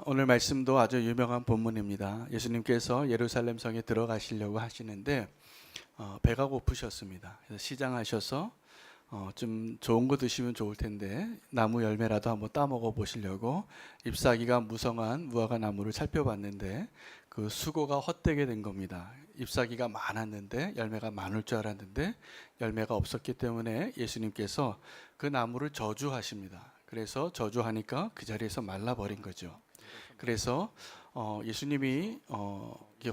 오늘 말씀도 아주 유명한 본문입니다. 예수님께서 예루살렘 성에 들어가시려고 하시는데 배가 고프셨습니다. 그래서 시장하셔서 좀 좋은 거 드시면 좋을 텐데 나무 열매라도 한번 따먹어 보시려고 잎사귀가 무성한 무화과 나무를 살펴봤는데 그 수고가 헛되게 된 겁니다. 잎사귀가 많았는데 열매가 많을 줄 알았는데 열매가 없었기 때문에 예수님께서 그 나무를 저주하십니다. 그래서 저주하니까 그 자리에서 말라버린 거죠. 그래서 예수님이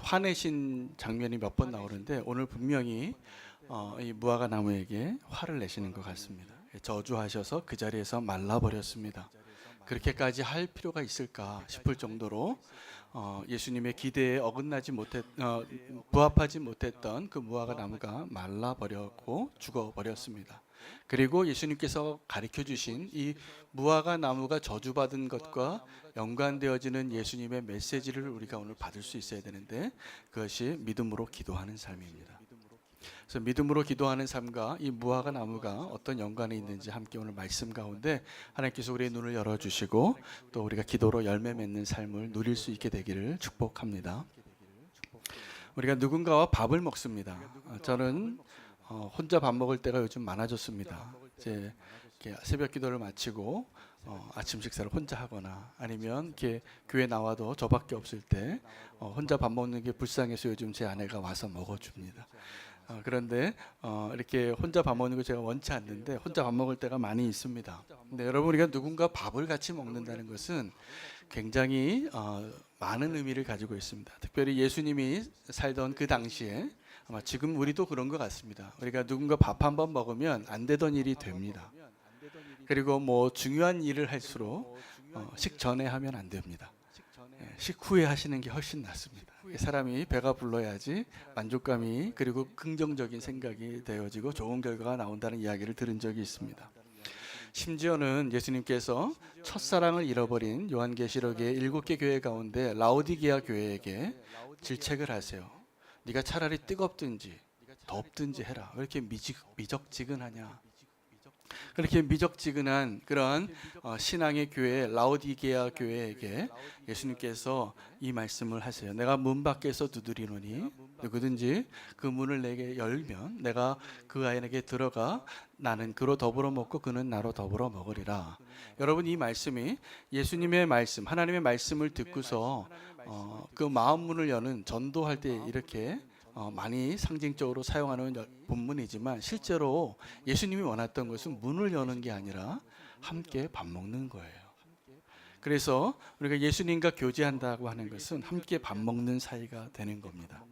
화내신 장면이 몇 번 나오는데 오늘 분명히 이 무화과 나무에게 화를 내시는 것 같습니다. 저주하셔서 그 자리에서 말라버렸습니다. 그렇게까지 할 필요가 있을까 싶을 정도로 예수님의 기대에 부합하지 못했던 그 무화과 나무가 말라버렸고 죽어버렸습니다. 그리고 예수님께서 가르쳐 주신 이 무화과 나무가 저주받은 것과 연관되어지는 예수님의 메시지를 우리가 오늘 받을 수 있어야 되는데 그것이 믿음으로 기도하는 삶입니다. 그래서 믿음으로 기도하는 삶과 이 무화과 나무가 어떤 연관이 있는지 함께 오늘 말씀 가운데 하나님께서 우리의 눈을 열어주시고 또 우리가 기도로 열매 맺는 삶을 누릴 수 있게 되기를 축복합니다. 우리가 누군가와 밥을 먹습니다. 저는 혼자 밥 먹을 때가 요즘 많아졌습니다. 이제 새벽 기도를 마치고 아침 식사를 혼자 하거나 아니면 이렇게 교회 나와도 저밖에 없을 때 혼자 밥 먹는 게 불쌍해서 요즘 제 아내가 와서 먹어줍니다. 그런데 이렇게 혼자 밥 먹는 거 제가 원치 않는데 혼자 밥 먹을 때가 많이 있습니다. 근데 여러분 우리가 누군가 밥을 같이 먹는다는 것은 굉장히 많은 의미를 가지고 있습니다. 특별히 예수님이 살던 그 당시에 아마 지금 우리도 그런 것 같습니다. 우리가 누군가 밥 한 번 먹으면 안 되던 일이 됩니다. 그리고 뭐 중요한 일을 할수록 식전에 하면 안 됩니다. 식후에 하시는 게 훨씬 낫습니다. 사람이 배가 불러야지 만족감이 그리고 긍정적인 생각이 되어지고 좋은 결과가 나온다는 이야기를 들은 적이 있습니다. 심지어는 예수님께서 첫사랑을 잃어버린 요한계시록의 7개 교회 가운데 라오디게아 교회에게 질책을 하세요. 네가 차라리 뜨겁든지 덥든지 해라. 왜 이렇게 미적지근하냐. 그렇게 미적지근한 그런 신앙의 교회 라오디게아 교회에게 예수님께서 이 말씀을 하세요. 내가 문 밖에서 두드리노니 누구든지 그 문을 내게 열면 내가 그 아이에게 들어가 나는 그로 더불어 먹고 그는 나로 더불어 먹으리라. 여러분 이 말씀이 예수님의 말씀 하나님의 말씀을 듣고서 그 마음 문을 여는 전도할 때 이렇게 많이 상징적으로 사용하는 본문이지만 실제로 예수님이 원했던 것은 문을 여는 게 아니라 함께 밥 먹는 거예요. 그래서 우리가 예수님과 교제한다고 하는 것은 함께 밥 먹는 사이가 되는 겁니다.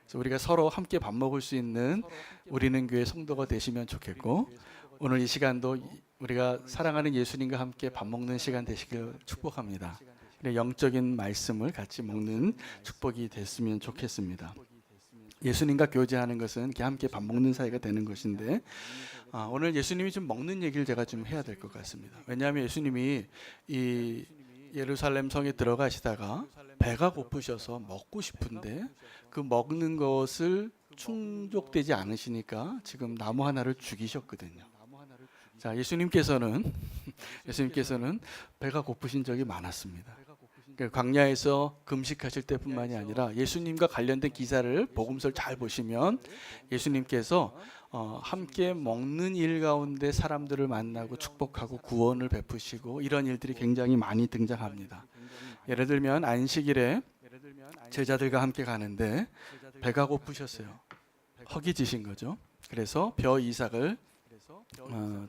그래서 우리가 서로 함께 밥 먹을 수 있는 우리는 교회 성도가 되시면 좋겠고 오늘 이 시간도 우리가 사랑하는 예수님과 함께 밥 먹는 시간 되시길 축복합니다. 영적인 말씀을 같이 먹는 축복이 됐으면 좋겠습니다. 예수님과 교제하는 것은 함께 밥 먹는 사이가 되는 것인데 오늘 예수님이 좀 먹는 얘기를 제가 좀 해야 될 것 같습니다. 왜냐하면 예수님이 이 예루살렘 성에 들어가시다가 배가 고프셔서 먹고 싶은데 그 먹는 것을 충족되지 않으시니까 지금 나무 하나를 죽이셨거든요. 자, 예수님께서는 배가 고프신 적이 많았습니다. 광야에서 금식하실 때뿐만이 아니라 예수님과 관련된 기사를 복음서를 잘 보시면 예수님께서 함께 먹는 일 가운데 사람들을 만나고 축복하고 구원을 베푸시고 이런 일들이 굉장히 많이 등장합니다. 예를 들면 안식일에 제자들과 함께 가는데 배가 고프셨어요. 허기지신 거죠. 그래서 벼 이삭을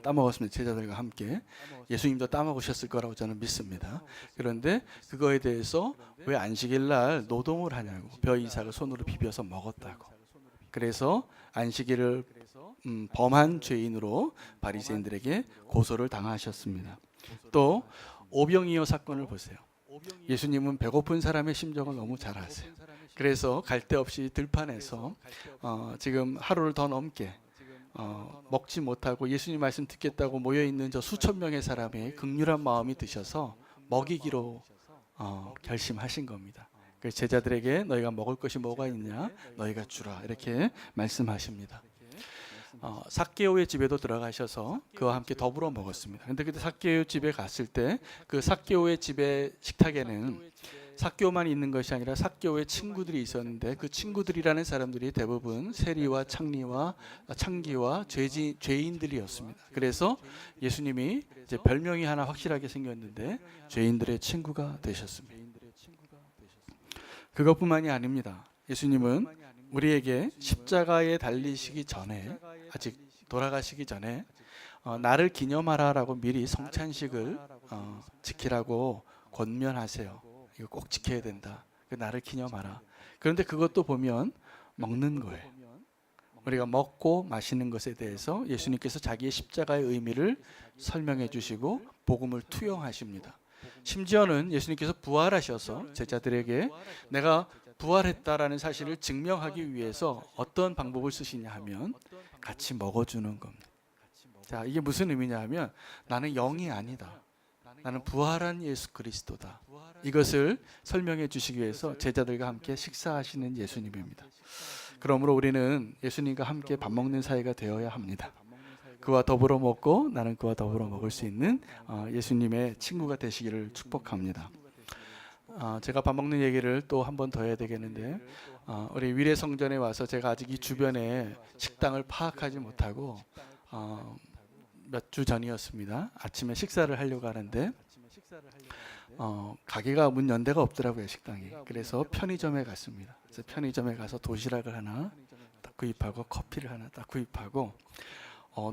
따먹었습니다. 제자들과 함께 예수님도 따먹으셨을 거라고 저는 믿습니다. 그런데 그거에 대해서 왜 안식일 날 노동을 하냐고 벼 이삭을 손으로 비벼서 먹었다고. 그래서 안식일을 범한 죄인으로 바리새인들에게 고소를 당하셨습니다. 또 오병이어 사건을 보세요. 예수님은 배고픈 사람의 심정을 너무 잘 아세요. 그래서 갈 데 없이 들판에서 지금 하루를 더 넘게 먹지 못하고 예수님 말씀 듣겠다고 모여있는 저 수천 명의 사람의 극률한 마음이 드셔서 먹이기로 결심하신 겁니다. 그래서 제자들에게 너희가 먹을 것이 뭐가 있냐? 너희가 주라 이렇게 말씀하십니다. 삭개오의 집에도 들어가셔서 그와 함께 더불어 먹었습니다. 근데 그때 삭개오 집에 갔을 때 그 삭개오의 집의 식탁에는 삭개오만 있는 것이 아니라 삭개오의 친구들이 있었는데 그 친구들이라는 사람들이 대부분 세리와 창리와 창기와 죄인들이었습니다. 그래서 예수님이 이제 별명이 하나 확실하게 생겼는데 죄인들의 친구가 되셨습니다. 그것뿐만이 아닙니다. 예수님은 우리에게 십자가에 달리시기 전에, 아직 돌아가시기 전에 나를 기념하라라고 미리 성찬식을 지키라고 권면하세요. 이거 꼭 지켜야 된다. 그 나를 기념하라. 그런데 그것도 보면 먹는 거예요. 우리가 먹고 마시는 것에 대해서 예수님께서 자기의 십자가의 의미를 설명해 주시고 복음을 투영하십니다. 심지어는 예수님께서 부활하셔서 제자들에게 내가 부활했다라는 사실을 증명하기 위해서 어떤 방법을 쓰시냐 하면 같이 먹어주는 겁니다. 자, 이게 무슨 의미냐 하면 나는 영이 아니다. 나는 부활한 예수 그리스도다. 이것을 설명해 주시기 위해서 제자들과 함께 식사하시는 예수님입니다. 그러므로 우리는 예수님과 함께 밥 먹는 사이가 되어야 합니다. 그와 더불어 먹고 나는 그와 더불어 먹을 수 있는 예수님의 친구가 되시기를 축복합니다. 제가 밥 먹는 얘기를 또 한 번 더 해야 되겠는데 우리 위례성전에 와서 제가 아직 이 주변에 식당을 파악하지 못하고 몇 주 전이었습니다. 아침에 식사를 하려고 하는데 가게가 문 연대가 없더라고요, 식당이. 그래서 편의점에 갔습니다. 그래서 편의점에 가서 도시락을 하나 딱 구입하고 커피를 하나 딱 구입하고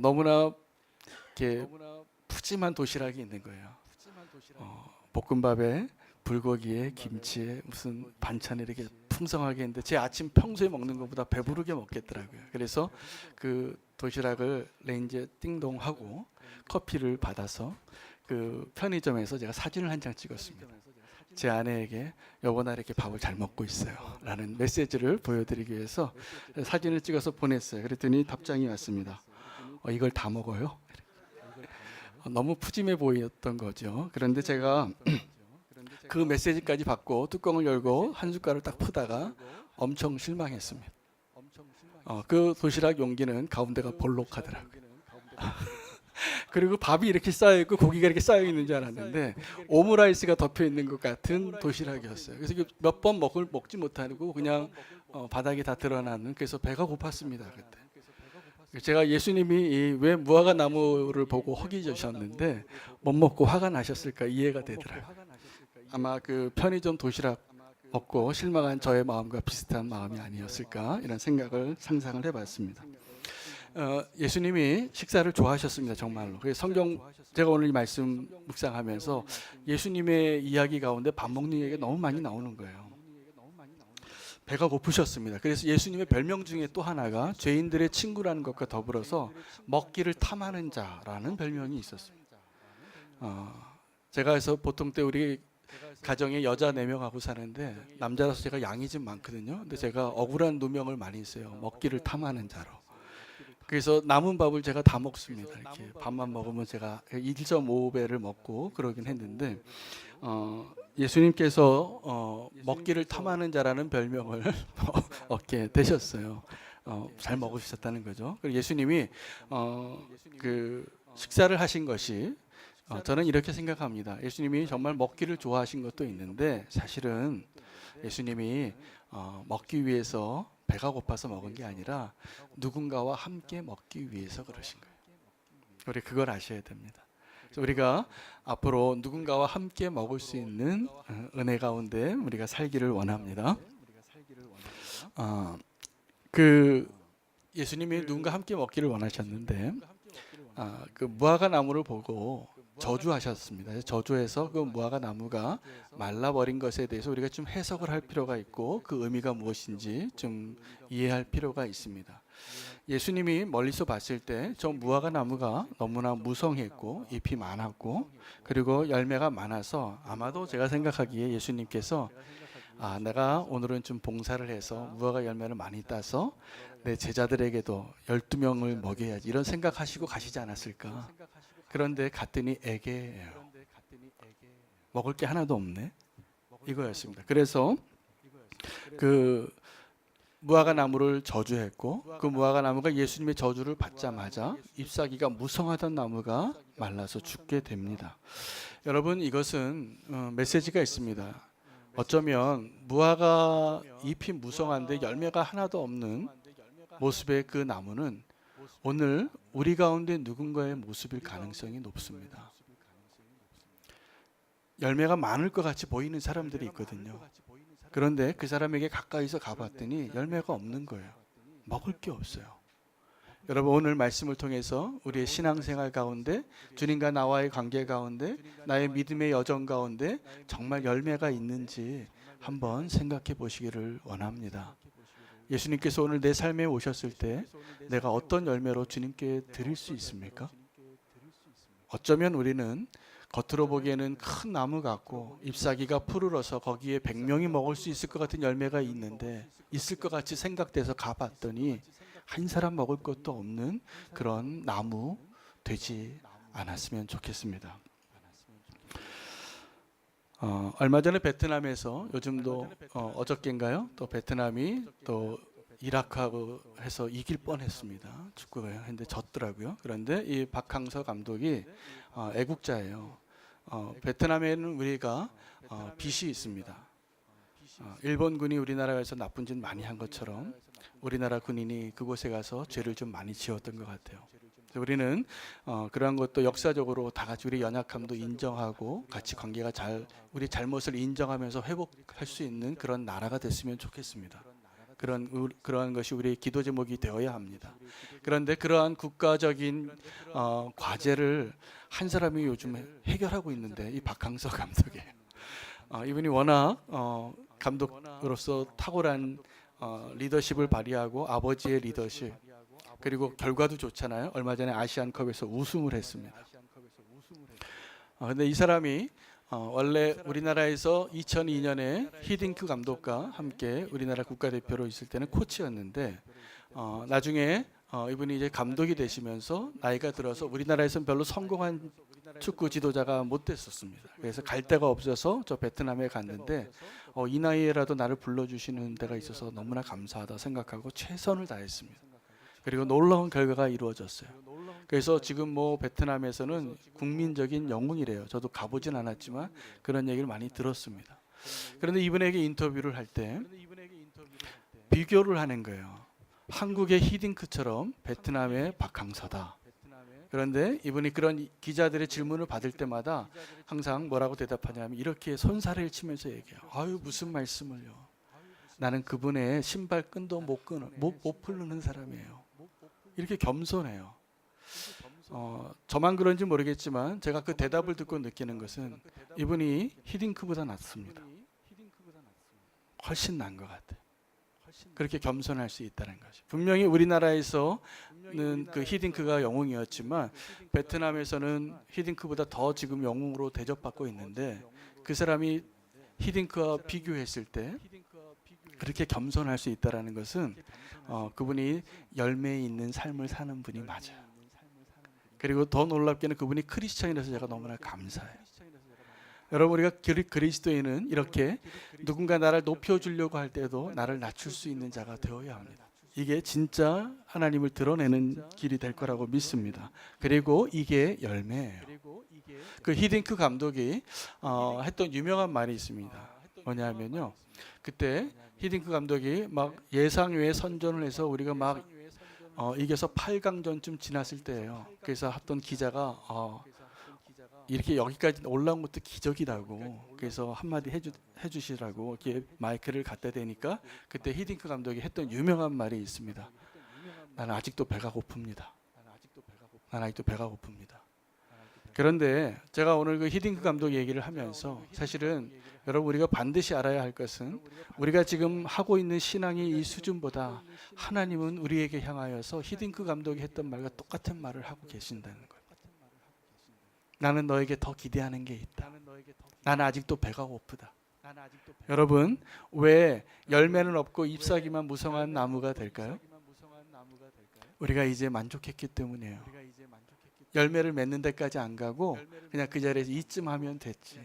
너무나 이렇게 푸짐한 도시락이 있는 거예요. 볶음밥에 불고기에 김치에 무슨 반찬이 이렇게 풍성하게 있는데 제 아침 평소에 먹는 것보다 배부르게 먹겠더라고요. 그래서 그 도시락을 레인지에 띵동 하고 커피를 받아서 그 편의점에서 제가 사진을 한 장 찍었습니다. 제 아내에게 여보 나 이렇게 밥을 잘 먹고 있어요 라는 메시지를 보여드리기 위해서 사진을 찍어서 보냈어요. 그랬더니 답장이 왔습니다. 이걸 다 먹어요? 너무 푸짐해 보였던 거죠. 그런데 제가 그 메시지까지 받고 뚜껑을 열고 한 숟갈을 딱 푸다가 엄청 실망했습니다. 그 도시락 용기는 가운데가 볼록하더라고요. 그리고 밥이 이렇게 쌓여 있고 고기가 이렇게 쌓여 있는 줄 알았는데 오므라이스가 덮여 있는 것 같은 도시락이었어요. 그래서 몇 번 먹지 못하고 그냥 바닥에 다 드러나는, 그래서 배가 고팠습니다. 그때 제가 예수님이 왜 무화과 나무를 보고 허기지셨는데 못 먹고 화가 나셨을까 이해가 되더라고요. 아마 그 편의점 도시락 먹고 실망한 저의 마음과 비슷한 마음이 아니었을까 이런 생각을 상상을 해봤습니다. 예수님이 식사를 좋아하셨습니다. 정말로. 그래서 성경 제가 오늘 이 말씀 묵상하면서 예수님의 이야기 가운데 밥 먹는 얘기가 너무 많이 나오는 거예요. 배가 고프셨습니다. 그래서 예수님의 별명 중에 또 하나가 죄인들의 친구라는 것과 더불어서 먹기를 탐하는 자라는 별명이 있었습니다. 제가 그래서 보통 때 우리 가정에 여자 4명하고 사는데 남자라서 제가 양이 좀 많거든요. 근데 제가 억울한 누명을 많이 써요. 먹기를 탐하는 자로. 그래서 남은 밥을 제가 다 먹습니다. 이렇게 밥만 먹으면 제가 1.5배를 먹고 그러긴 했는데 예수님께서 먹기를 탐하는 자라는 별명을 얻게 되셨어요. 잘 먹으셨다는 거죠. 그리고 예수님이 그 식사를 하신 것이 저는 이렇게 생각합니다. 예수님이 정말 먹기를 좋아하신 것도 있는데 사실은 예수님이 먹기 위해서 배가 고파서 먹은 게 아니라 누군가와 함께 먹기 위해서 그러신 거예요. 우리 그걸 아셔야 됩니다. 그래서 우리가 앞으로 누군가와 함께 먹을 수 있는 은혜 가운데 우리가 살기를 원합니다. 그 예수님이 누군가 함께 먹기를 원하셨는데 그 무화과 나무를 보고 저주하셨습니다. 저주해서 그 무화과 나무가 말라버린 것에 대해서 우리가 좀 해석을 할 필요가 있고 그 의미가 무엇인지 좀 이해할 필요가 있습니다. 예수님이 멀리서 봤을 때 저 무화과 나무가 너무나 무성했고 잎이 많았고 그리고 열매가 많아서 아마도 제가 생각하기에 예수님께서 내가 오늘은 좀 봉사를 해서 무화과 열매를 많이 따서 내 제자들에게도 12명을 먹여야지 이런 생각하시고 가시지 않았을까. 그런데 갔더니 애게예요. 먹을 게 하나도 없네. 이거였습니다. 그래서 그 무화과 나무를 저주했고 그 무화과 나무가 예수님의 저주를 받자마자 잎사귀가 무성하던 나무가 말라서 죽게 됩니다. 여러분 이것은 메시지가 있습니다. 어쩌면 무화과 잎이 무성한데 열매가 하나도 없는 모습의 그 나무는 오늘 우리 가운데 누군가의 모습일 가능성이 높습니다. 열매가 많을 것 같이 보이는 사람들이 있거든요. 그런데 그 사람에게 가까이서 가봤더니 열매가 없는 거예요. 먹을 게 없어요. 여러분 오늘 말씀을 통해서 우리의 신앙생활 가운데 주님과 나와의 관계 가운데 나의 믿음의 여정 가운데 정말 열매가 있는지 한번 생각해 보시기를 원합니다. 예수님께서 오늘 내 삶에 오셨을 때 내가 어떤 열매로 주님께 드릴 수 있습니까? 어쩌면 우리는 겉으로 보기에는 큰 나무 같고 잎사귀가 푸르러서 거기에 100명이 먹을 수 있을 것 같은 열매가 있는데 있을 것 같이 생각돼서 가봤더니 한 사람 먹을 것도 없는 그런 나무 되지 않았으면 좋겠습니다. 얼마 전에 베트남에서 요즘도 어저께인가요? 또 베트남이 또 이라크하고 해서 이길 뻔했습니다. 축구가 했는데 졌더라고요. 그런데 이 박항서 감독이 애국자예요. 베트남에는 우리가 빚이 있습니다. 일본군이 우리나라에서 나쁜 짓 많이 한 것처럼 우리나라 군인이 그곳에 가서 죄를 좀 많이 지었던 것 같아요. 우리는 그러한 것도 역사적으로 다 같이 우리 연약함도 인정하고 같이 관계가 우리 잘못을 인정하면서 회복할 수 있는 그런 나라가 됐으면 좋겠습니다. 그러한 것이 우리의 기도 제목이 되어야 합니다. 그런데 그러한 국가적인 과제를 한 사람이 요즘 해결하고 있는데 이 박항서 감독이에요. 이분이 워낙 감독으로서 탁월한 리더십을 발휘하고 아버지의 리더십 그리고 결과도 좋잖아요. 얼마 전에 아시안컵에서 우승을 했습니다. 근데 이 사람이 원래 우리나라에서 2002년에 히딩크 감독과 함께 우리나라 국가대표로 있을 때는 코치였는데 나중에 이분이 이제 감독이 되시면서 나이가 들어서 우리나라에서는 별로 성공한 축구 지도자가 못 됐었습니다. 그래서 갈 데가 없어서 저 베트남에 갔는데 이 나이에라도 나를 불러주시는 데가 있어서 너무나 감사하다 생각하고 최선을 다했습니다. 그리고 놀라운 결과가 이루어졌어요. 그래서 지금 뭐 베트남에서는 국민적인 영웅이래요. 저도 가보진 않았지만 그런 얘기를 많이 들었습니다. 그런데 이분에게 인터뷰를 할 때 비교를 하는 거예요. 한국의 히딩크처럼 베트남의 박항서다. 그런데 이분이 그런 기자들의 질문을 받을 때마다 항상 뭐라고 대답하냐면 이렇게 손살을 치면서 얘기해요. 아유 무슨 말씀을요. 나는 그분의 신발끈도 못 풀르는 사람이에요. 이렇게 겸손해요. 저만 그런지 모르겠지만 제가 그 대답을 듣고 느끼는 것은 이분이 히딩크보다 낫습니다. 훨씬 나은 것 같아요. 그렇게 겸손할 수 있다는 거죠. 분명히 우리나라에서는 그 히딩크가 영웅이었지만 베트남에서는 히딩크보다 더 지금 영웅으로 대접받고 있는데 그 사람이 히딩크와 비교했을 때 그렇게 겸손할 수 있다는 것은 그분이 열매 있는 삶을 사는 분이 맞아요. 그리고 더 놀랍게는 그분이 크리스찬이라서 제가 너무나 감사해요. 여러분 우리가 그리스도인은 이렇게 누군가 나를 높여주려고 할 때도 나를 낮출 수 있는 자가 되어야 합니다. 이게 진짜 하나님을 드러내는 길이 될 거라고 믿습니다. 그리고 이게 열매예요. 그 히딩크 감독이 했던 유명한 말이 있습니다. 뭐냐면요. 그때 히딩크 감독이 막 예상 외에 선전을 해서 우리가 막 이겨서 8강전쯤 지났을 때예요. 그래서 어떤 기자가 이렇게 여기까지 올라온 것도 기적이라고 그래서 한마디 해주시라고 이렇게 마이크를 갖다 대니까 그때 히딩크 감독이 했던 유명한 말이 있습니다. 나는 아직도 배가 고픕니다. 나는 아직도 배가 고픕니다. 그런데 제가 오늘 그 히딩크 감독 얘기를 하면서 사실은 여러분 우리가 반드시 알아야 할 것은 우리가 지금 하고 있는 신앙의 이 수준보다 하나님은 우리에게 향하여서 히딩크 감독이 했던 말과 똑같은 말을 하고 계신다는 거예요. 나는 너에게 더 기대하는 게 있다. 나는 아직도 배가 고프다. 여러분 왜 열매는 없고 잎사귀만 무성한 나무가 될까요? 우리가 이제 만족했기 때문이에요. 열매를 맺는 데까지 안 가고 그냥 그 자리에서 이쯤 하면 됐지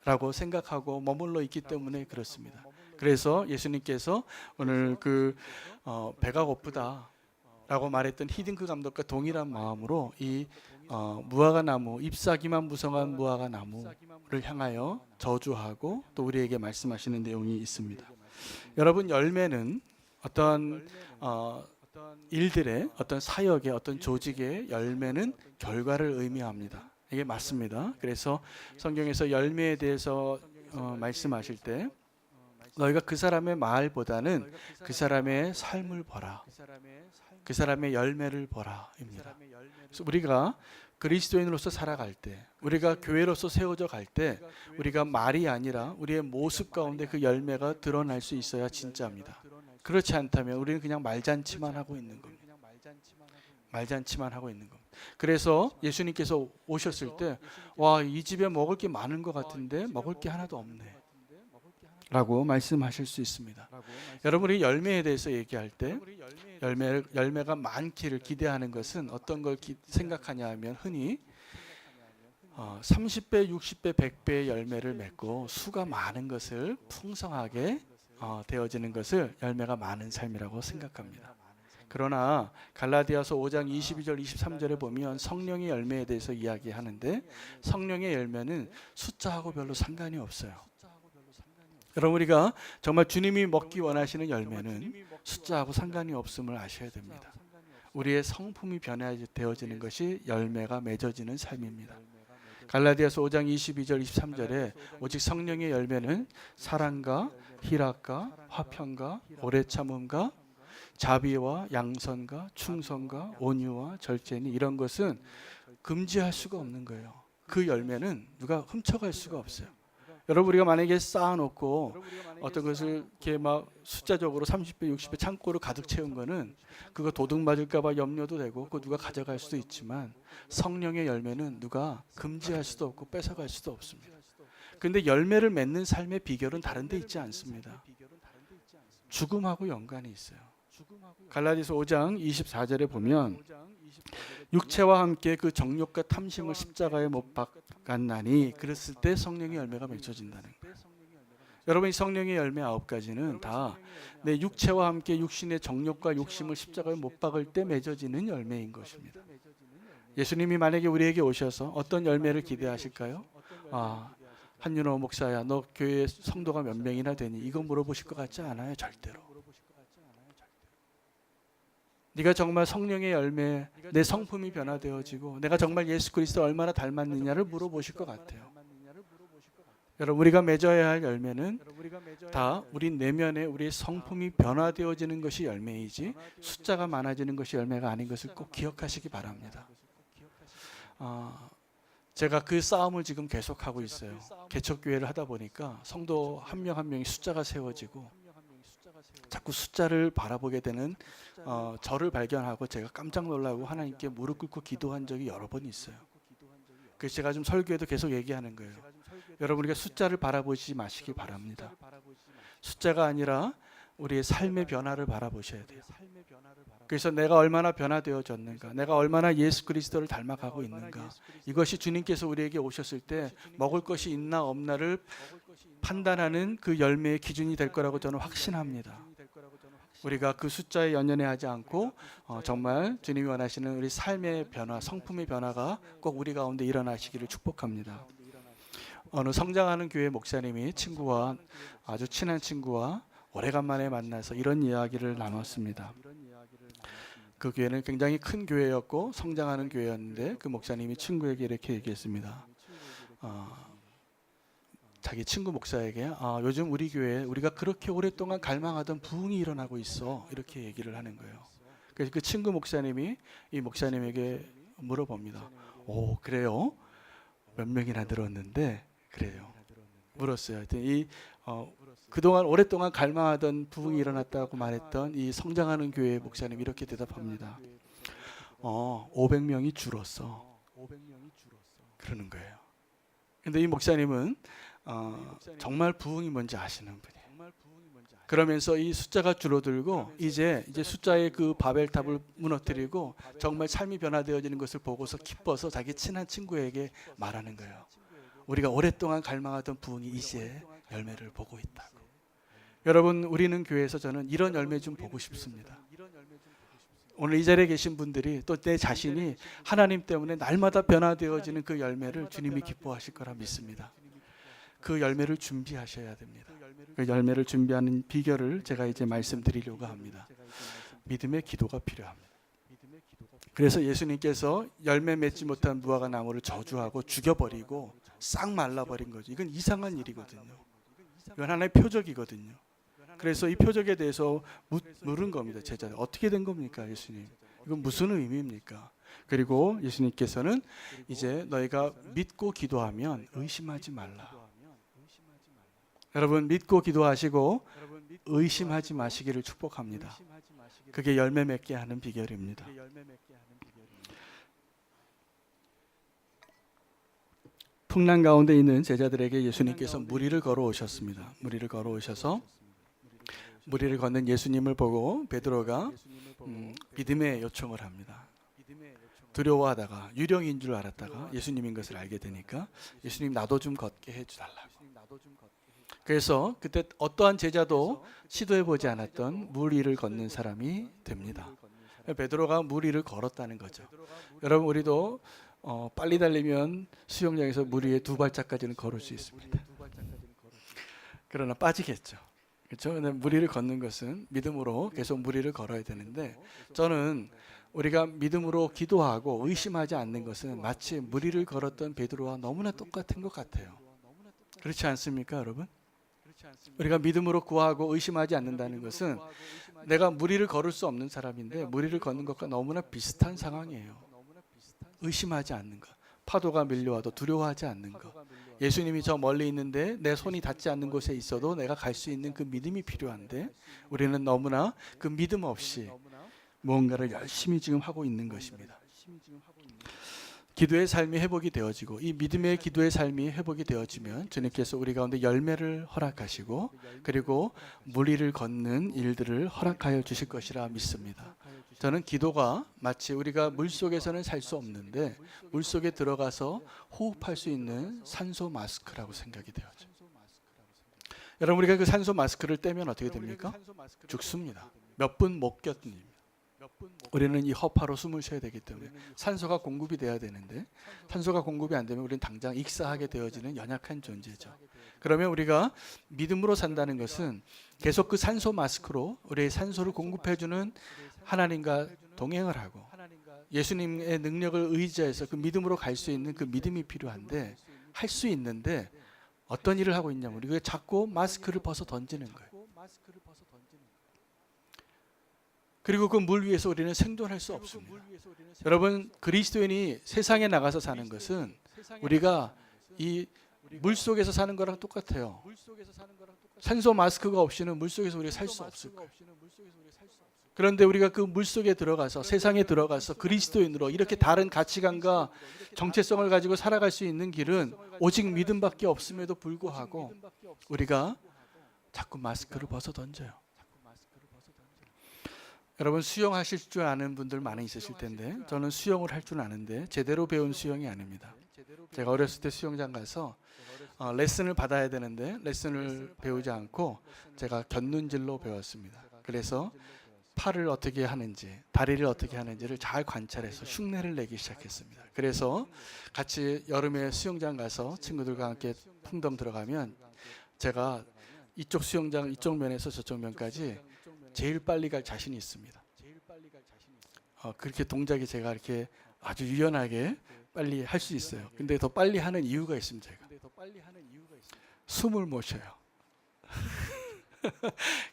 라고 생각하고 머물러 있기 때문에 그렇습니다. 그래서 예수님께서 오늘 배가 고프다라고 말했던 히딩크 감독과 동일한 마음으로 이 무화과 나무, 잎사귀만 무성한 무화과 나무를 향하여 저주하고 또 우리에게 말씀하시는 내용이 있습니다. 여러분, 열매는 어떤 일들의 어떤 사역의 어떤 조직의 열매는 결과를 의미합니다. 이게 맞습니다. 그래서 성경에서 열매에 대해서 말씀하실 때 너희가 그 사람의 말보다는 그 사람의 삶을 보라, 그 사람의 열매를 보라입니다. 그래서 우리가 그리스도인으로서 살아갈 때, 우리가 교회로서 세워져 갈 때, 우리가 말이 아니라 우리의 모습 가운데 그 열매가 드러날 수 있어야 진짜입니다. 그렇지 않다면 우리는 그냥 말잔치만 하고 있는 겁니다. 말잔치만 하고 있는 겁니다. 그래서 예수님께서 오셨을 때, 와, 이 집에 먹을 게 많은 것 같은데 먹을 게 하나도 없네 라고 말씀하실 수 있습니다. 여러분이 열매에 대해서 얘기할 때 열매가 많기를 기대하는 것은 어떤 걸 생각하냐 하면 흔히 30배, 60배, 100배의 열매를 맺고 수가 많은 것을 풍성하게 되어지는 것을 열매가 많은 삶이라고 생각합니다. 그러나 갈라디아서 5장 22절 23절에 보면 성령의 열매에 대해서 이야기하는데 성령의 열매는 숫자하고 별로 상관이 없어요. 여러분, 우리가 정말 주님이 먹기 원하시는 열매는 숫자하고 상관이 없음을 아셔야 됩니다. 우리의 성품이 변화되어지는 것이 열매가 맺어지는 삶입니다. 갈라디아서 5장 22절 23절에 오직 성령의 열매는 사랑과 희락과 화평과 오래 참음과 자비와 양선과 충성과 온유와 절제니 이런 것은 금지할 수가 없는 거예요. 그 열매는 누가 훔쳐갈 수가 없어요. 여러분, 우리가 만약에 쌓아놓고 어떤 것을 이렇게 막 숫자적으로 30배, 60배 창고로 가득 채운 거는 그거 도둑 맞을까봐 염려도 되고 그거 누가 가져갈 수도 있지만 성령의 열매는 누가 금지할 수도 없고 뺏어갈 수도 없습니다. 그런데 열매를 맺는 삶의 비결은 다른 데 있지 않습니다. 죽음하고 연관이 있어요. 갈라디아서 5장 24절에 보면 육체와 함께 그 정욕과 탐심을 십자가에 못 박았나니 그랬을 때 성령의 열매가 맺혀진다는 거예요. 여러분, 이 성령의 열매 9가지는 다 내 육체와 함께 육신의 정욕과 욕심을 십자가에 못 박을 때 맺어지는 열매인 것입니다. 예수님이 만약에 우리에게 오셔서 어떤 열매를 기대하실까요? 한윤호 목사야, 너 교회 성도가 몇 명이나 되니? 이거 물어보실 것 같지 않아요. 절대로. 네가 정말 성령의 열매, 내 성품이 변화되어지고 내가 정말 예수 그리스도 얼마나 닮았느냐를 물어보실 것 같아요. 여러분, 우리가 맺어야 할 열매는 다 우리 내면에 우리의 성품이 변화되어지는 것이 열매이지 숫자가 많아지는 것이 열매가 아닌 것을 꼭 기억하시기 바랍니다. 제가 그 싸움을 지금 계속하고 있어요. 개척교회를 하다 보니까 성도 한 명 한 명이 숫자가 세워지고 자꾸 숫자를 바라보게 되는 저를 발견하고 제가 깜짝 놀라고 하나님께 무릎 꿇고 기도한 적이 여러 번 있어요. 그래서 제가 좀 설교에도 계속 얘기하는 거예요. 여러분, 우리가 숫자를 바라보지 마시기 바랍니다. 숫자가 아니라 우리의 삶의 변화를 바라보셔야 돼요. 그래서 내가 얼마나 변화되어졌는가, 내가 얼마나 예수 그리스도를 닮아가고 있는가, 이것이 주님께서 우리에게 오셨을 때 먹을 것이 있나 없나를 판단하는 그 열매의 기준이 될 거라고 저는 확신합니다. 우리가 그 숫자에 연연해하지 않고 정말 주님이 원하시는 우리 삶의 변화, 성품의 변화가 꼭 우리 가운데 일어나시기를 축복합니다. 어느 성장하는 교회 목사님이 아주 친한 친구와 오래간만에 만나서 이런 이야기를 나눴습니다. 그 교회는 굉장히 큰 교회였고 성장하는 교회였는데 그 목사님이 친구에게 이렇게 얘기했습니다. 자기 친구 목사에게 요즘 우리 교회에 우리가 그렇게 오랫동안 갈망하던 부흥이 일어나고 있어, 이렇게 얘기를 하는 거예요. 그래서 그 친구 목사님이 이 목사님에게 물어봅니다. 오, 그래요? 몇 명이나 늘었는데? 그래요. 물었어요. 그동안 오랫동안 갈망하던 부흥이 일어났다고 말했던 이 성장하는 교회 목사님이 이렇게 대답합니다. 500명이 줄었어. 그러는 거예요. 근데 이 목사님은 정말 부흥이 뭔지 아시는 분이에요. 그러면서 이 숫자가 줄어들고 이제 숫자의 그 바벨탑을 무너뜨리고 정말 삶이 변화되어지는 것을 보고서 기뻐서 자기 친한 친구에게 말하는 거예요. 우리가 오랫동안 갈망하던 부흥이 이제 열매를 보고 있다고. 여러분, 우리는 교회에서 저는 이런 열매 좀 보고 싶습니다. 오늘 이 자리에 계신 분들이 또 내 자신이 하나님 때문에 날마다 변화되어지는 그 열매를 주님이 기뻐하실 거라 믿습니다. 그 열매를 준비하셔야 됩니다. 그 열매를 준비하는 비결을 제가 이제 말씀드리려고 합니다. 믿음의 기도가 필요합니다. 그래서 예수님께서 열매 맺지 못한 무화과 나무를 저주하고 죽여버리고 싹 말라버린 거죠. 이건 이상한 일이거든요. 이건 하나의 표적이거든요. 그래서 이 표적에 대해서 물은 겁니다. 제자들, 어떻게 된 겁니까, 예수님? 이건 무슨 의미입니까? 그리고 예수님께서는 이제 너희가 믿고 기도하면 의심하지 말라. 여러분, 믿고 기도하시고 의심하지 마시기를 축복합니다. 그게 열매 맺게 하는 비결입니다. 풍랑 가운데 있는 제자들에게 예수님께서 무리를 걸어오셨습니다. 무리를 걸어오셔서 무리를 걷는 예수님을 보고 베드로가 믿음의 요청을 합니다. 두려워하다가 유령인 줄 알았다가 예수님인 것을 알게 되니까 예수님, 나도 좀 걷게 해주달라고. 그래서 그때 어떠한 제자도 시도해보지 않았던 물 위를 걷는 사람이 됩니다. 베드로가 물 위를 걸었다는 거죠. 여러분, 우리도 빨리 달리면 수영장에서 물 위에 2발짝까지는 걸을 수 있습니다. 그러나 빠지겠죠. 그렇죠? 물 위를 걷는 것은 믿음으로 계속 물 위를 걸어야 되는데, 저는 우리가 믿음으로 기도하고 의심하지 않는 것은 마치 물 위를 걸었던 베드로와 너무나 똑같은 것 같아요. 그렇지 않습니까, 여러분? 우리가 믿음으로 구하고 의심하지 않는다는 것은 내가 물 위를 걸을 수 없는 사람인데 물 위를 걷는 것과 너무나 비슷한 상황이에요. 의심하지 않는 것, 파도가 밀려와도 두려워하지 않는 것, 예수님이 저 멀리 있는데 내 손이 닿지 않는 곳에 있어도 내가 갈 수 있는 그 믿음이 필요한데, 우리는 너무나 그 믿음 없이 무언가를 열심히 지금 하고 있는 것입니다. 기도의 삶이 회복이 되어지고 이 믿음의 기도의 삶이 회복이 되어지면 주님께서 우리 가운데 열매를 허락하시고 그리고 물 위를 걷는 일들을 허락하여 주실 것이라 믿습니다. 저는 기도가 마치 우리가 물속에서는 살 수 없는데 물속에 들어가서 호흡할 수 있는 산소 마스크라고 생각이 되어져. 여러분, 우리가 그 산소 마스크를 떼면 어떻게 됩니까? 죽습니다. 몇 분 못 견딥니다. 우리는 이 허파로 숨을 쉬어야 되기 때문에 산소가 공급이 돼야 되는데 산소가 공급이 안 되면 우리는 당장 익사하게 되어지는 연약한 존재죠. 그러면 우리가 믿음으로 산다는 것은 계속 그 산소 마스크로 우리의 산소를 공급해주는 하나님과 동행을 하고 예수님의 능력을 의지해서 그 믿음으로 갈 수 있는 그 믿음이 필요한데, 할 수 있는데 어떤 일을 하고 있냐면 우리가 자꾸 마스크를 벗어 던지는 거예요. 그리고 그 물 위에서 우리는 생존할 수 없습니다. 여러분, 그리스도인이 세상에 나가서 사는 것은 우리가 이 물 속에서 사는 거랑 똑같아요. 산소 마스크가 없이는 물 속에서 우리가 살 수 없을 거예요. 그런데 우리가 그 물 속에 들어가서 세상에 들어가서 그리스도인으로 이렇게 다른 가치관과 정체성을 가지고 살아갈 수 있는 길은 오직 믿음밖에 없음에도 불구하고 우리가 자꾸 마스크를 벗어 던져요. 여러분, 수영하실 줄 아는 분들 많이 있으실 텐데 저는 수영을 할 줄 아는데 제대로 배운 수영이 아닙니다. 제가 어렸을 때 수영장 가서 레슨을 받아야 되는데 레슨을 배우지 않고 제가 곁눈질로 배웠습니다. 그래서 팔을 어떻게 하는지, 다리를 어떻게 하는지를 잘 관찰해서 흉내를 내기 시작했습니다. 그래서 같이 여름에 수영장 가서 친구들과 함께 풍덩 들어가면 제가 이쪽 수영장 이쪽 면에서 저쪽 면까지 제일 빨리 갈 자신이 있습니다. 그렇게 동작이 제가 이렇게 아주 유연하게 빨리 할 수 있어요. 근데 더 빨리 하는 이유가 있습니다. 제가 숨을 못 쉬어요.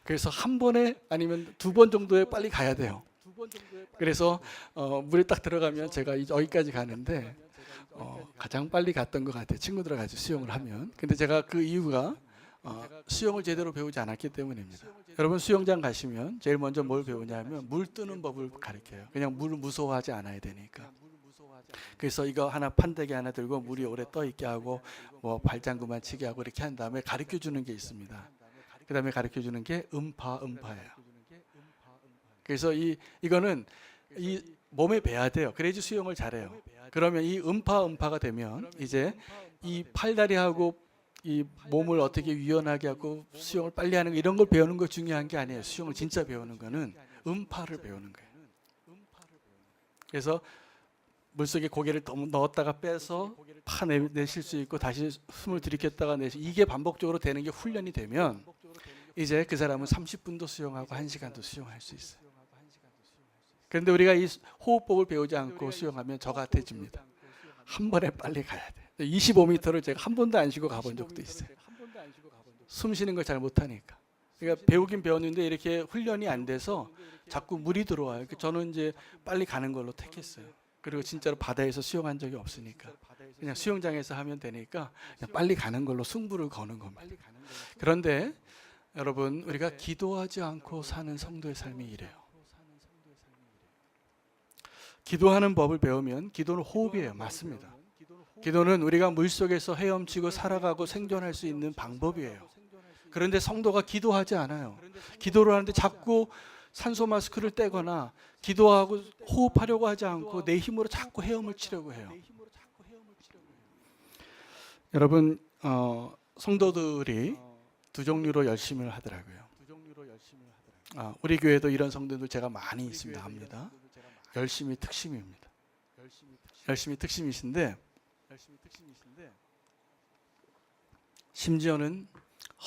그래서 한 번에 아니면 2번 정도에 빨리 가야 돼요. 그래서 물에 딱 들어가면 제가 여기까지 가는데 가장 빨리 갔던 것 같아요. 친구들과 같이 수영을 하면. 근데 제가 그 이유가 수영을 제대로 배우지 않았기 때문입니다. 여러분, 수영장 가시면 제일 먼저 뭘 배우냐면 물 뜨는 법을 가르쳐요. 그냥 물을 무서워하지 않아야 되니까. 그래서 이거 하나, 판때기 하나 들고 물이 오래 떠 있게 하고 뭐 발장구만 치게 하고 이렇게 한 다음에 가르쳐 주는 게 있습니다. 그 다음에 가르쳐 주는 게 음파예요. 그래서 이거는 이 몸에 배야 돼요. 그래야지 수영을 잘해요. 그러면 이 음파가 되면 이제 이 팔다리하고 이 몸을 어떻게 유연하게 하고 수영을 빨리 하는 거 이런 걸 배우는 거 중요한 게 아니에요. 수영을 진짜 배우는 거는 음파를 배우는 거예요. 그래서 물속에 고개를 너무 넣었다가 빼서 파내실 수 있고 다시 숨을 들이켰다가 내쉬 이게 반복적으로 되는 게 훈련이 되면 이제 그 사람은 30분도 수영하고 1시간도 수영할 수 있어요. 그런데 우리가 이 호흡법을 배우지 않고 수영하면 저 같아집니다. 한 번에 빨리 가야 돼. 25m를 제가 한 번도 안 쉬고 가본 적도 있어요. 숨 쉬는 걸 잘 못하니까. 그러니까 배우긴 배웠는데 이렇게 훈련이 안 돼서 자꾸 물이 들어와요. 저는 이제 빨리 가는 걸로 택했어요. 그리고 진짜로 바다에서 수영한 적이 없으니까 그냥 수영장에서 하면 되니까 그냥 빨리 가는 걸로 승부를 거는 겁니다. 그런데 여러분, 우리가 기도하지 않고 사는 성도의 삶이 이래요. 기도하는 법을 배우면 기도는 호흡이에요. 맞습니다. 기도는 우리가 물속에서 헤엄치고 살아가고 생존할 수 있는 방법이에요. 그런데 성도가 기도하지 않아요. 기도를 하는데 자꾸 산소 마스크를 떼거나 기도하고 호흡하려고 하지 않고 내 힘으로 자꾸 헤엄을 치려고 해요. 여러분, 성도들이 두 종류로 열심을 하더라고요. 우리 교회도 이런 성도들 제가 많이 있습니다. 압니다. 열심이 특심입니다. 열심이 특심이신데 심지어는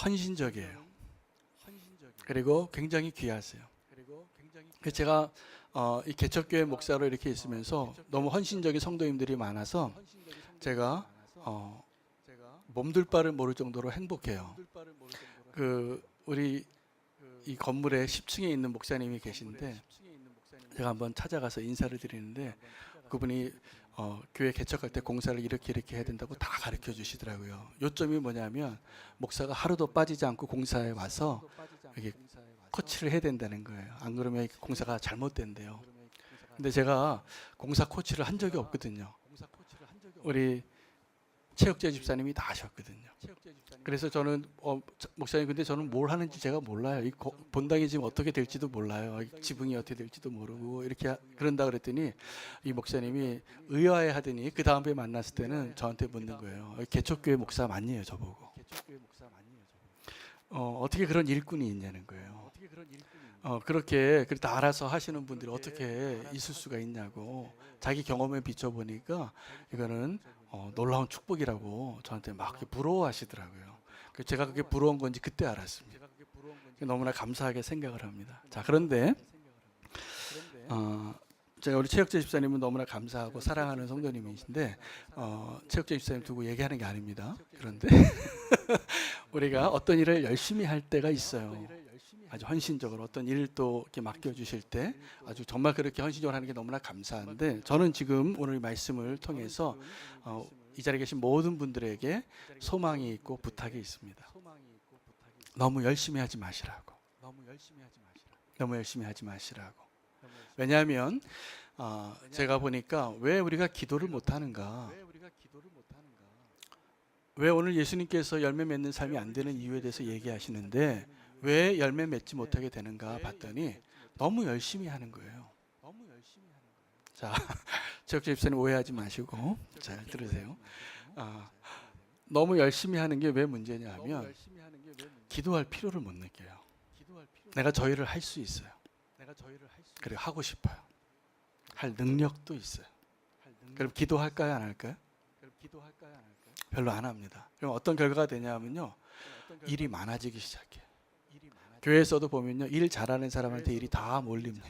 헌신적이에요. 그리고 굉장히 귀하세요. 제가 이 개척교회 목사로 이렇게 있으면서 너무 헌신적인 성도님들이 많아서 제가 몸둘 바를 모를 정도로 행복해요. 우리 이 건물에 10층에 있는 목사님이 계신데 제가 한번 찾아가서 인사를 드리는데 그분이 교회 개척할 때 공사를 이렇게 해야 된다고 다 가르쳐 주시더라고요. 요점이 뭐냐면 목사가 하루도 빠지지 않고 공사에 와서 여기 코치를 해야 된다는 거예요. 안 그러면 공사가 잘못된대요. 근데 제가 공사 코치를 한 적이 없거든요. 우리 최혁재 집사님이 다 하셨거든요. 그래서 저는 목사님, 근데 저는 뭘 하는지 제가 몰라요. 이 본당이 지금 어떻게 될지도 몰라요. 지붕이 어떻게 될지도 모르고 이렇게 그런다 그랬더니 이 목사님이 의아해 하더니 그 다음에 만났을 때는 저한테 묻는 거예요. 개척교회 목사 맞니요, 저보고. 어떻게 그런 일꾼이 있냐는 거예요. 그렇게 다 알아서 하시는 분들이 어떻게 있을 수가 있냐고 자기 경험에 비춰보니까 이거는 놀라운 축복이라고 저한테 막 부러워하시더라고요. 제가 그게 부러운 건지 그때 알았습니다. 너무나 감사하게 생각을 합니다. 자, 그런데 제가 우리 최혁재 집사님은 너무나 감사하고 사랑하는 성도님이신데 최혁재 집사님 두고 얘기하는 게 아닙니다. 그런데 우리가 어떤 일을 열심히 할 때가 있어요. 아주 헌신적으로 어떤 일을 또 이렇게 맡겨주실 때 아주 정말 그렇게 헌신적으로 하는 게 너무나 감사한데 저는 지금 오늘 말씀을 통해서 이 자리에 계신 모든 분들에게 소망이 있고 부탁이 있습니다. 너무 열심히 하지 마시라고. 너무 열심히 하지 마시라고. 왜냐하면 제가 보니까 왜 우리가 기도를 못하는가, 왜 오늘 예수님께서 열매 맺는 삶이 안 되는 이유에 대해서 얘기하시는데 왜 열매 맺지 못하게 되는가 봤더니 너무 열심히 하는 거예요. 자, 최혁재 집사님 오해하지 마시고 잘 들으세요. 너무 열심히 하는 게 왜 문제냐 하면 기도할 필요를 못 느껴요. 내가 저 일을 할 수 있어요. 그리고 하고 싶어요. 할 능력도 있어요. 그럼 기도할까요, 안 할까요? 별로 안 합니다. 그럼 어떤 결과가 되냐면요, 일이 많아지기 시작해요. 교회에서도 보면요, 일 잘하는 사람한테 일이 다 몰립니다.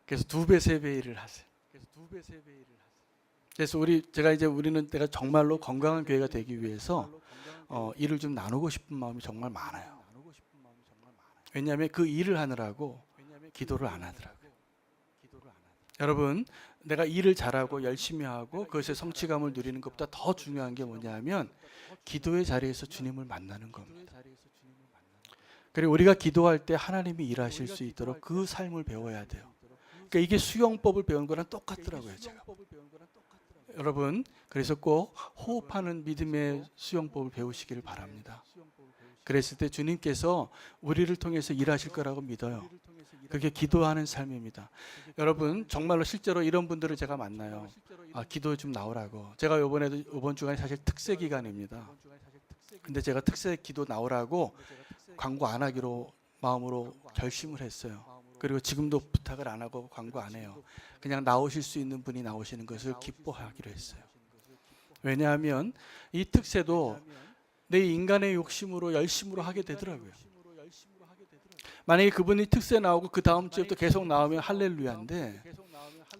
그래서 2배, 3배 일을 하세요. 그래서 우리는 내가 정말로 건강한 교회가 되기 위해서 일을 좀 나누고 싶은 마음이 정말 많아요. 왜냐하면 그 일을 하느라고 기도를 안 하더라고요. 여러분, 내가 일을 잘하고 열심히 하고 그것의 성취감을 누리는 것보다 더 중요한 게 뭐냐면 기도의 자리에서 주님을 만나는 겁니다. 그리고 우리가 기도할 때 하나님이 일하실 수 있도록 그 삶을 배워야 돼요. 그러니까 이게 수영법을 배운 거랑 똑같더라고요, 제가. 여러분, 그래서 꼭 호흡하는 믿음의 수영법을 배우시기를 바랍니다. 그랬을 때 주님께서 우리를 통해서 일하실 거라고 믿어요. 그게 기도하는 삶입니다. 여러분 정말로 실제로 이런 분들을 제가 만나요. 기도 좀 나오라고. 제가 이번 주간에 사실 특세 기간입니다. 근데 제가 특세 기도 나오라고 광고 안 하기로 마음으로 결심을 했어요. 그리고 지금도 부탁을 안 하고 광고 안 해요. 그냥 나오실 수 있는 분이 나오시는 것을 기뻐하기로 했어요. 왜냐하면 이 특세도 내 인간의 욕심으로 열심으로 하게 되더라고요. 만약에 그분이 특세 나오고 그 다음 주에부터 계속 나오면 할렐루야인데,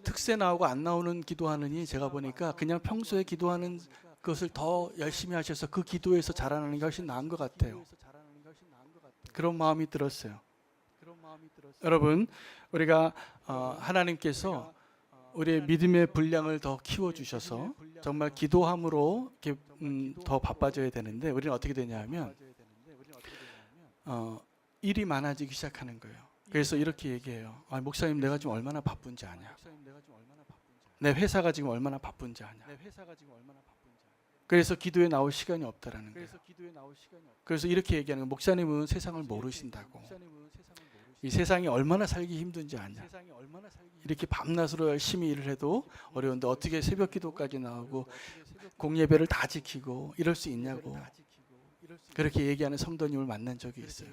특세 나오고 안 나오는 기도하느니 제가 보니까 그냥 평소에 기도하는 것을 더 열심히 하셔서 그 기도에서 자라나는 게 훨씬 나은 것 같아요. 그런 마음이 들었어요. 여러분, 우리가 하나님께서 우리의 믿음의 분량을 더 키워주셔서 정말 기도함으로 더 바빠져야 되는데, 우리는 어떻게 되냐면 일이 많아지기 시작하는 거예요. 그래서 이렇게 얘기해요. 목사님, 내가 지금 얼마나 바쁜지 아냐? 내 회사가 지금 얼마나 바쁜지 아냐? 그래서 기도에 나올 시간이 없다라는 거예요. 그래서 이렇게 얘기하는 거예요. 목사님은 세상을 모르신다고. 이 세상이 얼마나 살기 힘든지 아냐? 이렇게 밤낮으로 열심히 일을 해도 어려운데 어떻게 새벽 기도까지 나오고 공예배를 다 지키고 이럴 수 있냐고. 그렇게 얘기하는 성도님을 만난 적이 있어요.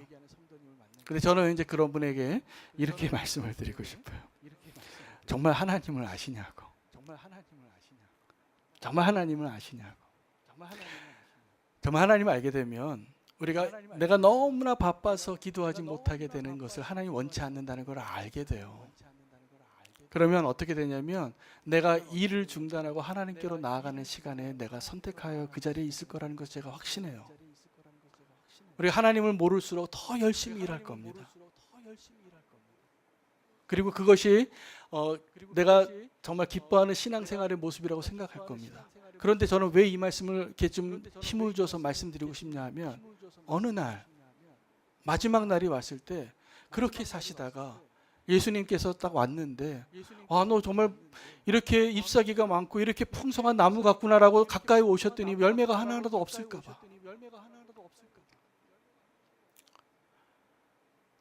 근데 저는 이제 그런 분에게 이렇게 말씀을 드리고 싶어요. 정말 하나님을 아시냐고. 정말 하나님을 아시냐고. 정말 하나님을 알게 되면 내가 너무나 바빠서 기도하지 못하게 되는 것을 하나님 원치 않는다는 걸 알게 돼요. 그러면 어떻게 되냐면 내가 일을 중단하고 하나님께로 나아가는 시간에 내가 선택하여 그 자리에 있을 거라는 것을 제가 확신해요. 우리가 하나님을 모를수록 더 열심히 일할 겁니다. 그리고 그것이 내가 정말 기뻐하는 신앙생활의 모습이라고 생각할 겁니다. 그런데 저는 왜 이 말씀을 이렇게 좀 힘을 줘서 말씀드리고 싶냐 하면, 어느 날 마지막 날이 왔을 때 그렇게 사시다가 예수님께서 딱 왔는데, 너 정말 이렇게 잎사귀가 많고 이렇게 풍성한 나무 같구나라고 가까이 오셨더니 열매가 하나라도 없을까 봐.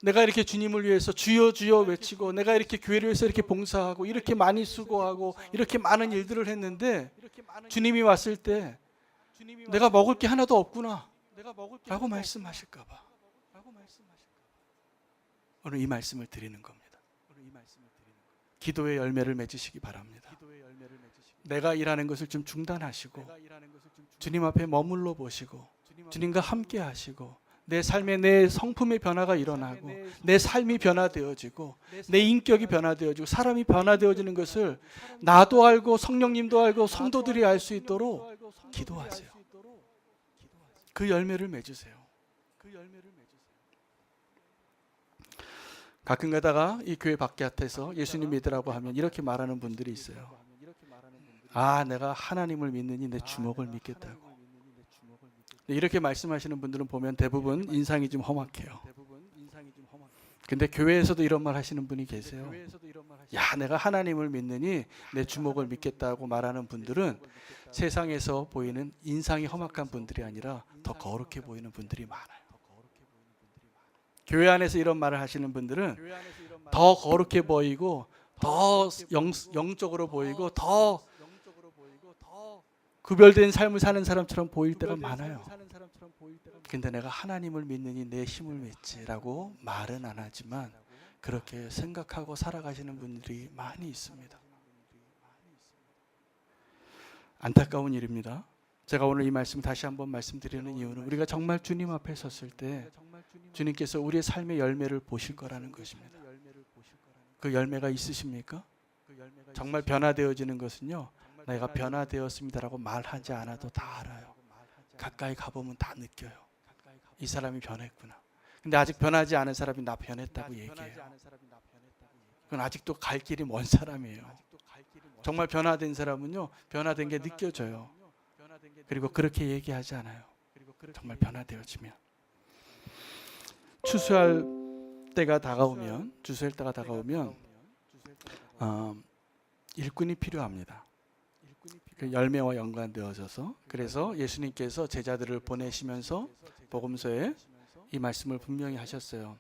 내가 이렇게 주님을 위해서 주여 주여 외치고, 내가 이렇게 교회를 위해서 이렇게 봉사하고 이렇게 많이 수고하고 이렇게 많은 일들을 했는데 주님이 왔을 때 내가 먹을 게 하나도 없구나 라고 말씀하실까 봐. 오늘 이 말씀을 드리는 겁니다. 기도의 열매를 맺으시기 바랍니다. 내가 일하는 것을 좀 중단하시고 주님 앞에 머물러 보시고 주님과 함께 하시고, 내 삶에 내 성품의 변화가 일어나고 내 삶이 변화되어지고 내 인격이 변화되어지고 사람이 변화되어지는 것을 나도 알고 성령님도 알고 성도들이 알 수 있도록 기도하세요. 그 열매를 맺으세요. 가끔 가다가 이 교회 바깥에서 예수님 믿으라고 하면 이렇게 말하는 분들이 있어요. 내가 하나님을 믿느니 내 주먹을 믿겠다고. 이렇게 말씀하시는 분들은 보면 대부분 인상이 좀 험악해요. 근데 교회에서도 이런 말 하시는 분이 계세요. 내가 하나님을 믿느니 내 주먹을 믿겠다고 말하는 분들은 세상에서 보이는 인상이 험악한 분들이 아니라 더 거룩해 보이는 분들이 많아요. 교회 안에서 이런 말을 하시는 분들은 더 거룩해 보이고 더 영적으로 보이고 더 구별된 삶을 사는 사람처럼 보일 때가 많아요. 근데 내가 하나님을 믿느니 내 힘을 믿지라고 말은 안 하지만 그렇게 생각하고 살아가시는 분들이 많이 있습니다. 안타까운 일입니다. 제가 오늘 이 말씀 다시 한번 말씀드리는 이유는 우리가 정말 주님 앞에 섰을 때 주님께서 우리의 삶의 열매를 보실 거라는 것입니다. 그 열매가 있으십니까? 정말 변화되어지는 것은요, 내가 변화되었습니다라고 말하지 않아도 다 알아요. 가까이 가보면 다 느껴요. 이 사람이 변했구나. 근데 아직 변하지 않은 사람이 나 변했다고 얘기해요. 그건 아직도 갈 길이 먼 사람이에요. 정말 변화된 사람은요, 변화된 게 느껴져요. 그리고 그렇게 얘기하지 않아요. 정말 변화되어지면. 추수할 때가 다가오면 일꾼이 필요합니다. 그 열매와 연관되어져서, 그래서 예수님께서 제자들을 보내시면서 복음서에 이 말씀을 분명히 하셨어요.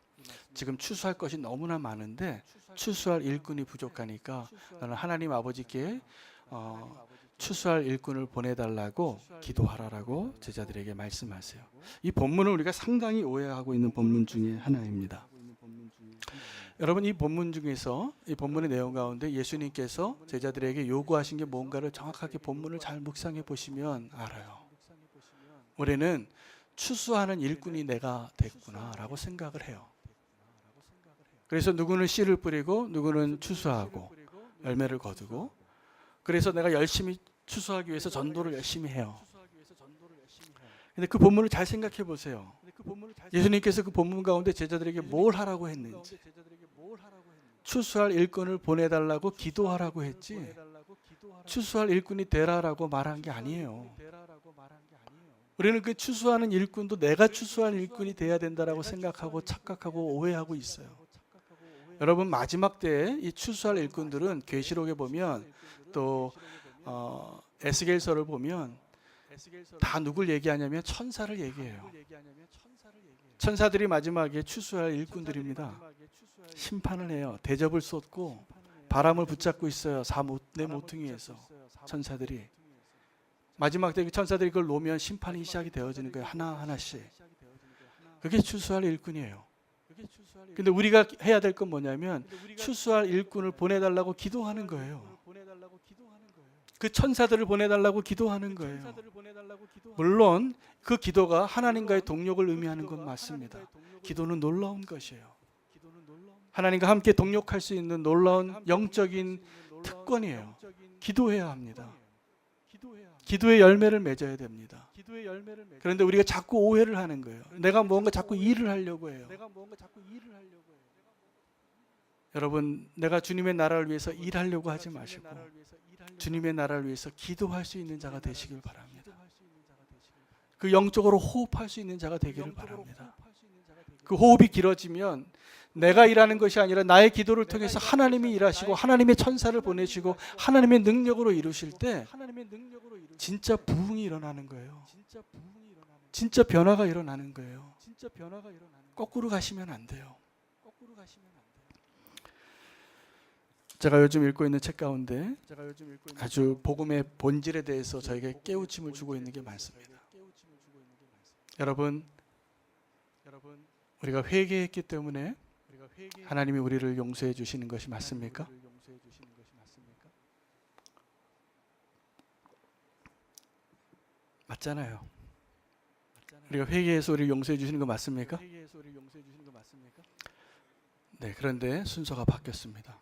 지금 추수할 것이 너무나 많은데 추수할 일꾼이 부족하니까 너는 하나님 아버지께 추수할 일꾼을 보내달라고 기도하라라고 제자들에게 말씀하세요. 이 본문을 우리가 상당히 오해하고 있는 본문 중에 하나입니다. 여러분, 이 본문 중에서 이 본문의 내용 가운데 예수님께서 제자들에게 요구하신 게 뭔가를 정확하게 본문을 잘 묵상해 보시면 알아요. 우리는 추수하는 일꾼이 내가 됐구나라고 생각을 해요. 그래서 누구는 씨를 뿌리고 누구는 추수하고 열매를 거두고, 그래서 내가 열심히 추수하기 위해서 전도를 열심히 해요. 근데 그 본문을 잘 생각해 보세요. 예수님께서 그 본문 가운데 제자들에게 뭘 하라고 했는지, 추수할 일꾼을 보내달라고 기도하라고 했지 추수할 일꾼이 되라라고 말한 게 아니에요. 우리는 그 추수하는 일꾼도 내가 추수할 일꾼이 돼야 된다라고 생각하고 착각하고 오해하고 있어요. 여러분, 마지막 때에 이 추수할 일꾼들은 계시록에 보면 또 에스겔서를 보면 다 누굴 얘기하냐면 천사를 얘기해요. 천사들이 마지막에 추수할 일꾼들입니다. 심판을 해요. 대접을 쏟고 바람을 붙잡고 있어요. 내 모퉁이에서 천사들이. 마지막 때 그 천사들이 그걸 놓으면 심판이 시작이 되어지는 거예요. 하나하나씩. 그게 추수할 일꾼이에요. 근데 우리가 해야 될 건 뭐냐면 추수할 일꾼을 보내달라고 기도하는 거예요. 그 천사들을 보내달라고 기도하는 거예요. 물론 그 기도가 하나님과의 동력을 의미하는 건 맞습니다. 기도는 놀라운 것이에요. 하나님과 함께 동력할 수 있는 놀라운 영적인 특권이에요. 기도해야 합니다. 기도의 열매를 맺어야 됩니다. 그런데 우리가 자꾸 오해를 하는 거예요. 내가 뭔가 자꾸 일을 하려고 해요. 여러분, 내가 주님의 나라를 위해서 일하려고 하지 마시고 주님의 나라를 위해서 기도할 수 있는 자가 되시길 바랍니다. 그 영적으로 호흡할 수 있는 자가 되기를 바랍니다. 그 호흡이 길어지면 내가 일하는 것이 아니라 나의 기도를 통해서 하나님이 일하시고 하나님의 천사를 보내시고 하나님의 능력으로 이루실 때 진짜 부흥이 일어나는 거예요. 진짜 변화가 일어나는 거예요. 거꾸로 가시면 안 돼요. 제가 요즘 읽고 있는 책 가운데 아주 복음의 본질에 대해서 저에게 깨우침을 주고 있는 게 많습니다. 여러분, 우리가 회개했기 때문에 하나님이 우리를 용서해 주시는 것이 맞습니까? 맞잖아요. 우리가 회개해서 우리를 용서해 주시는 거 맞습니까? 네, 그런데 순서가 바뀌었습니다.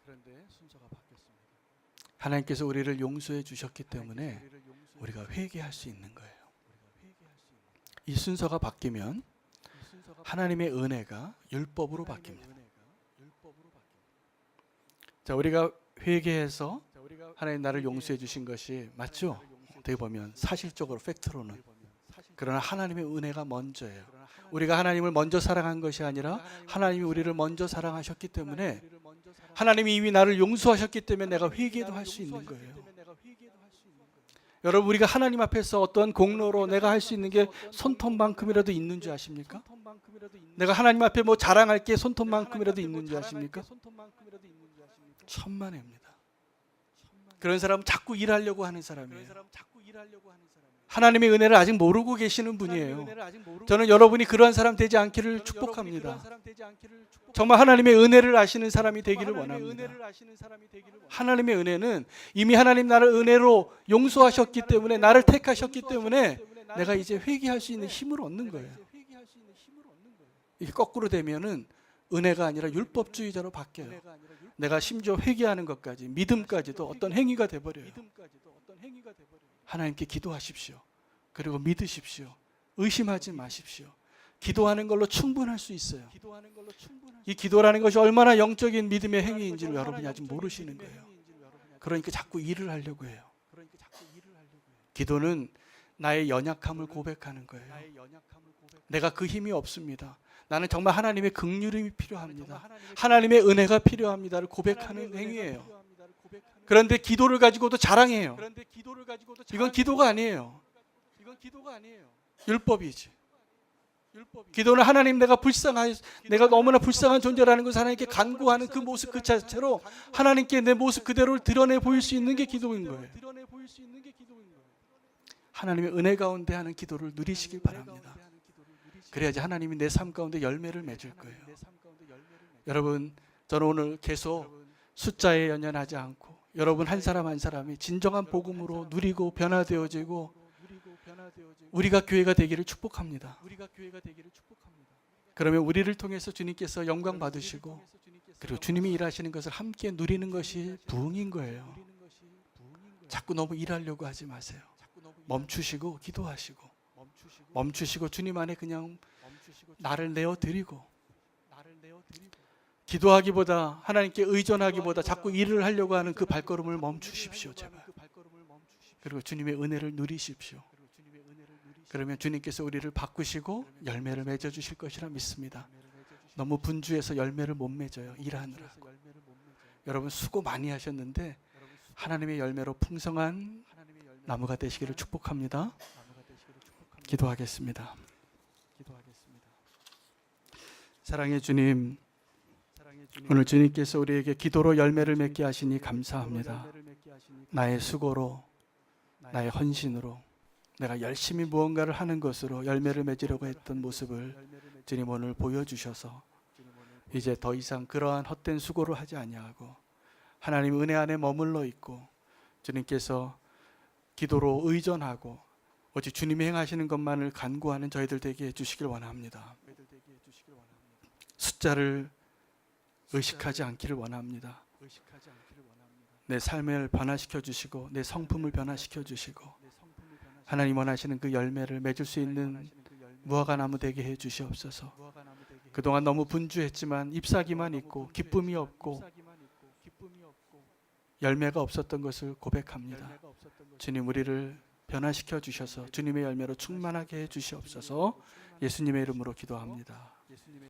하나님께서 우리를 용서해 주셨기 때문에 우리가 회개할 수 있는 거예요. 이 순서가 바뀌면 하나님의 은혜가 율법으로 바뀝니다. 자, 우리가 회개해서 하나님 나를 용서해 주신 것이 맞죠? 어떻게 보면 사실적으로 팩트로는. 그러나 하나님의 은혜가 먼저예요. 우리가 하나님을 먼저 사랑한 것이 아니라 하나님이 우리를 먼저 사랑하셨기 때문에, 하나님이 이미 나를 용서하셨기 때문에 내가 회개도 할 수 있는 거예요. 여러분, 우리가 하나님 앞에서 어떤 공로로 내가 할 수 있는 게 손톱만큼이라도 있는 줄 아십니까? 내가 하나님 앞에 뭐 자랑할 게 손톱만큼이라도 있는 줄 아십니까? 천만에입니다. 그런 사람은 자꾸 일하려고 하는 사람이에요. 하나님의 은혜를 아직 모르고 계시는 분이에요. 저는 여러분이 그러한 사람 되지 않기를 축복합니다. 정말 하나님의 은혜를 아시는 사람이 되기를 원합니다. 하나님의 은혜는 이미 하나님 나를 은혜로 용서하셨기 때문에, 나를 택하셨기 때문에 내가 이제 회개할 수 있는 힘을 얻는 거예요. 이게 거꾸로 되면은 은혜가 아니라 율법주의자로 바뀌어요. 내가 심지어 회개하는 것까지, 믿음까지도 어떤 행위가 돼버려요. 하나님께 기도하십시오. 그리고 믿으십시오. 의심하지 마십시오. 기도하는 걸로 충분할 수 있어요. 이 기도라는 것이 얼마나 영적인 믿음의 행위인지를 여러분이 아직 모르시는 거예요. 그러니까 자꾸 일을 하려고 해요. 기도는 나의 연약함을 고백하는 거예요. 내가 그 힘이 없습니다. 나는 정말 하나님의 긍휼이 필요합니다. 하나님의 은혜가 필요합니다를 고백하는 행위예요. 그런데 기도를 가지고도 자랑해요. 이건 기도가 아니에요. 율법이지. 기도는 하나님 내가 너무나 불쌍한 존재라는 것을 하나님께 간구하는 그 모습 그 자체로 하나님께 내 모습 그대로를 드러내 보일 수 있는 게 기도인 거예요. 하나님의 은혜 가운데 하는 기도를 누리시길 바랍니다. 그래야지 하나님이 내 삶 가운데 열매를 맺을 거예요. 여러분, 저는 오늘 계속 숫자에 연연하지 않고 여러분 한 사람 한 사람이 진정한 복음으로 누리고 변화되어지고 우리가 교회가 되기를 축복합니다. 그러면 우리를 통해서 주님께서 영광 받으시고 그리고 주님이 일하시는 것을 함께 누리는 것이 부흥인 거예요. 자꾸 너무 일하려고 하지 마세요. 멈추시고 기도하시고 멈추시고 주님 안에 그냥 나를 내어드리고 기도하기보다 하나님께 의존하기보다 자꾸 일을 하려고 하는 그 발걸음을 멈추십시오. 제발. 그리고 주님의 은혜를 누리십시오. 그러면 주님께서 우리를 바꾸시고 열매를 맺어주실 것이라 믿습니다. 너무 분주해서 열매를 못 맺어요. 일하느라. 여러분 수고 많이 하셨는데 하나님의 열매로 풍성한 나무가 되시기를 축복합니다. 기도하겠습니다. 사랑의 주님, 오늘 주님께서 우리에게 기도로 열매를 맺게 하시니 감사합니다. 나의 수고로, 나의 헌신으로, 내가 열심히 무언가를 하는 것으로 열매를 맺으려고 했던 모습을 주님 오늘 보여주셔서 이제 더 이상 그러한 헛된 수고를 하지 아니하고 하나님 은혜 안에 머물러 있고 주님께서 기도로 의존하고 오직 주님이 행하시는 것만을 간구하는 저희들 되게 해주시길 원합니다. 숫자를 의식하지 않기를 원합니다. 내 삶을 변화시켜 주시고 내 성품을 변화시켜 주시고 하나님 원하시는 그 열매를 맺을 수 있는 무화과 나무 되게 해 주시옵소서. 그동안 너무 분주했지만 잎사귀만 있고 기쁨이 없고 열매가 없었던 것을 고백합니다. 주님 우리를 변화시켜 주셔서 주님의 열매로 충만하게 해 주시옵소서. 예수님의 이름으로 기도합니다.